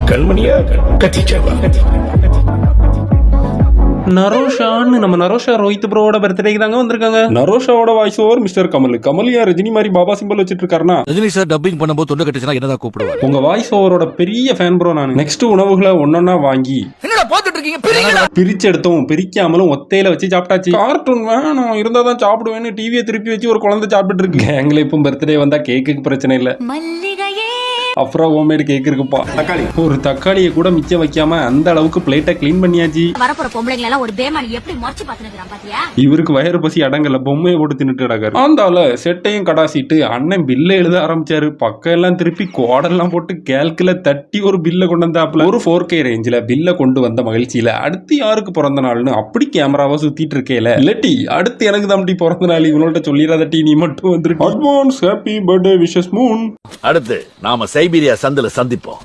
கண்மணியா கத்திச்சாவா? நரோஷான்னு நம்ம நரோஷா ரோஹித் ப்ரோவோட பர்த்டேக்கு தாங்க வந்திருக்காங்க. நரோஷாவோட voice over mister Kamal. Kamal ஏன் ரஜினி மாதிரி பாபா சிம்பல் வச்சிட்டு இருக்காருன்னா, ரஜினி சார் டப்பிங் பண்ணும்போது தொண்டை கட்டிச்சுனா என்னதான் கூப்பிடுவாரு. உங்க வாய்ஸ் ஓவரோட பெரிய ஃபேன் ப்ரோ நான். நெக்ஸ்ட் உணவுகளை ஒன்னொன்னா வாங்கி என்னடா பாத்துட்டு இருக்கீங்க? பிரிச்சு எடுத்தோம், பிரிக்காமலும் ஒத்தையில வச்சு சாப்பிட்டாச்சு. கார்ட்டூன் வேணும் இருந்தா தான் சாப்பிடுவேன்னு டிவியை திருப்பி வச்சு ஒரு குழந்தை சாப்பிட்டு இருக்கு. கேங்ல இப்போ பர்த்டே வந்தா கேக்குக்கு பிரச்சனை இல்ல, அப்புறம் ஹோம்மேடு கேக் இருக்குப்பா. ஒரு தக்காளியை கூட மிச்சம் வைக்காம அந்த அளவுக்கு பிளேட்டை கிளீன் பண்ணியாச்சு. வரப்போற பொம்பளைங்க எல்லாம் ஒரு பேமானி எப்படி மொச்சு பாத்துக்கிறான் பாத்தியா? இவருக்கு வயிறு பசி அடங்கல, பொம்மையை போட்டு தின்னுட்டு கிடக்காரு. ஆந்தால செட்டையும் கடாசிட்டு அண்ணன் பில்ல எழுத ஆரம்பிச்சாரு. பக்கம் எல்லாம் திருப்பி கோடெல்லாம் போட்டு கேல்குல தட்டி ஒரு பில்ல கொண்டு வந்தாப்ல. ஒரு 4K ரேஞ்சில பில்ல கொண்டு வந்த மகிழ்ச்சியில அடுத்து யாருக்கு பிறந்த நாள்னு அப்படி கேமராவை சுத்திட்டு இருக்கேல, இல்லட்டி அடுத்து எனக்கு தான் பிறந்த நாள் இவனோட சொல்லிடாதட்டி, நீ மட்டும் வந்துரு. Advance happy birthday wishes Moon. அடுத்து நாம சைபீரியா சந்தில சந்திப்போம்.